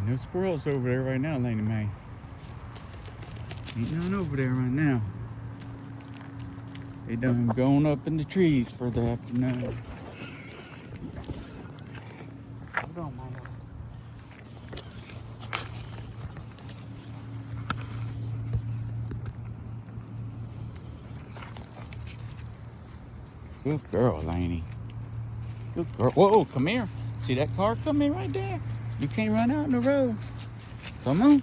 No squirrels over there right now, Laney Mae. Ain't none over there right now. They done gone up in the trees for the afternoon. Hold on, Milo. Good girl, Laney. Good girl. Whoa, come here. See that car coming right there? You can't run out in the road. Come on.